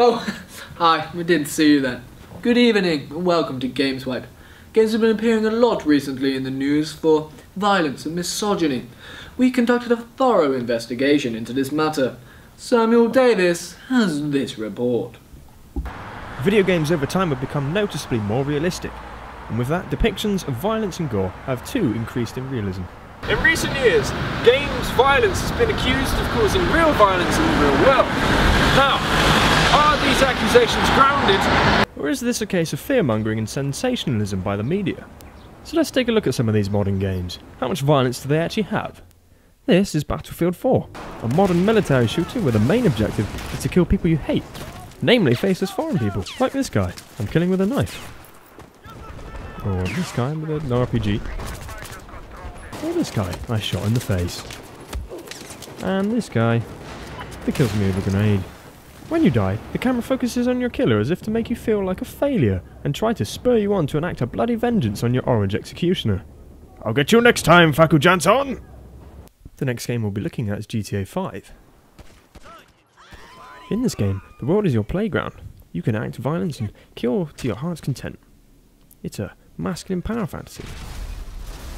Oh, hi, we didn't see you then. Good evening and welcome to GamesWipe. Games have been appearing a lot recently in the news for violence and misogyny. We conducted a thorough investigation into this matter. Samuel Davis has this report. Video games over time have become noticeably more realistic, and with that, depictions of violence and gore have too increased in realism. In recent years, games violence has been accused of causing real violence in the real world. Now, are these accusations grounded? Or is this a case of fear-mongering and sensationalism by the media? So let's take a look at some of these modern games. How much violence do they actually have? This is Battlefield 4, a modern military shooter where the main objective is to kill people you hate, namely faceless foreign people, like this guy I'm killing with a knife. Or this guy with an RPG. Or this guy I shot in the face. And this guy that kills me with a grenade. When you die, the camera focuses on your killer as if to make you feel like a failure and try to spur you on to enact a bloody vengeance on your orange executioner. I'll get you next time, Faku Janson! The next game we'll be looking at is GTA 5. In this game, the world is your playground. You can act violence and kill to your heart's content. It's a masculine power fantasy.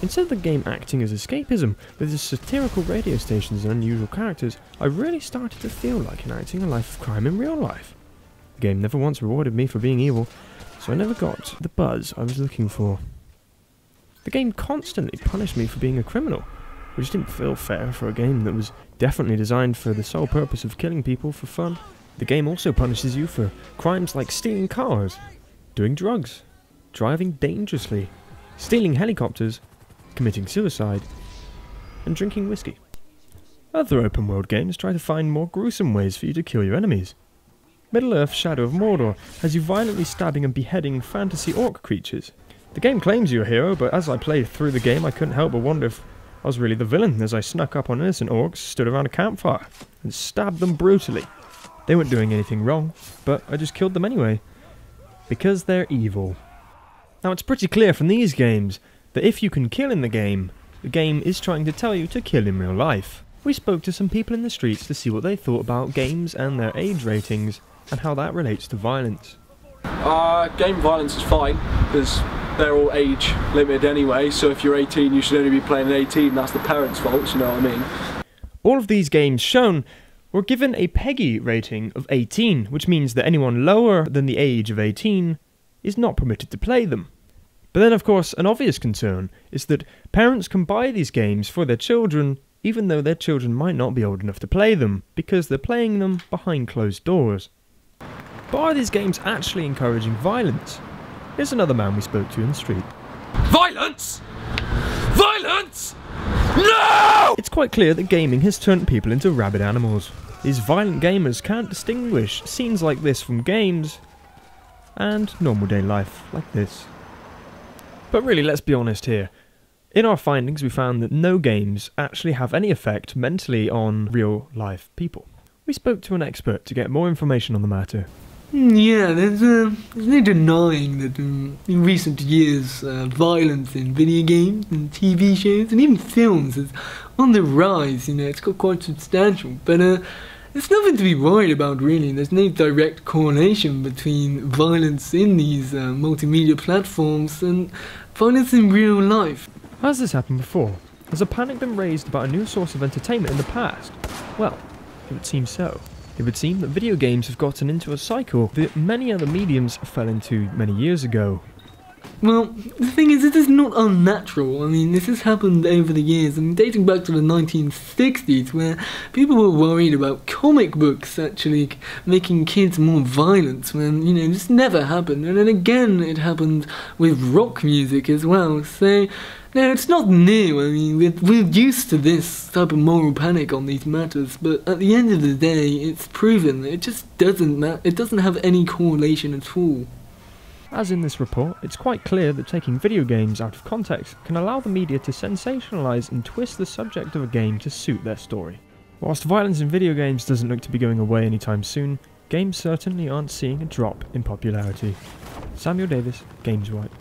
Instead of the game acting as escapism, with its satirical radio stations and unusual characters, I really started to feel like enacting a life of crime in real life. The game never once rewarded me for being evil, so I never got the buzz I was looking for. The game constantly punished me for being a criminal, which didn't feel fair for a game that was definitely designed for the sole purpose of killing people for fun. The game also punishes you for crimes like stealing cars, doing drugs, driving dangerously, stealing helicopters, committing suicide, and drinking whiskey. Other open world games try to find more gruesome ways for you to kill your enemies. Middle-earth Shadow of Mordor has you violently stabbing and beheading fantasy orc creatures. The game claims you're a hero, but as I played through the game I couldn't help but wonder if I was really the villain as I snuck up on innocent orcs stood around a campfire and stabbed them brutally. They weren't doing anything wrong, but I just killed them anyway. Because they're evil. Now it's pretty clear from these games that if you can kill in the game is trying to tell you to kill in real life. We spoke to some people in the streets to see what they thought about games and their age ratings and how that relates to violence. Game violence is fine, because they're all age limited anyway, so if you're 18 you should only be playing at 18, that's the parents' fault, you know what I mean? All of these games shown were given a PEGI rating of 18, which means that anyone lower than the age of 18 is not permitted to play them. But then of course an obvious concern is that parents can buy these games for their children even though their children might not be old enough to play them because they're playing them behind closed doors. But are these games actually encouraging violence? Here's another man we spoke to in the street. Violence? Violence? No! It's quite clear that gaming has turned people into rabid animals. These violent gamers can't distinguish scenes like this from games and normal day life like this. But really, let's be honest here. In our findings, we found that no games actually have any effect mentally on real-life people. We spoke to an expert to get more information on the matter. Yeah, there's no denying that in recent years violence in video games and TV shows and even films is on the rise. You know, it's got quite substantial, but there's nothing to be worried about really. There's no direct correlation between violence in these multimedia platforms and violence in real life. Has this happened before? Has a panic been raised about a new source of entertainment in the past? Well, it would seem so. It would seem that video games have gotten into a cycle that many other mediums fell into many years ago. Well, the thing is, it is not unnatural. I mean, this has happened over the years, I mean, dating back to the 1960s, where people were worried about comic books actually making kids more violent, when, you know, this never happened. And then again, it happened with rock music as well, so no, it's not new. I mean, we're used to this type of moral panic on these matters, but at the end of the day, it's proven it just it doesn't have any correlation at all. As in this report, it's quite clear that taking video games out of context can allow the media to sensationalise and twist the subject of a game to suit their story. Whilst violence in video games doesn't look to be going away anytime soon, games certainly aren't seeing a drop in popularity. Samuel Davis, GamesWipe.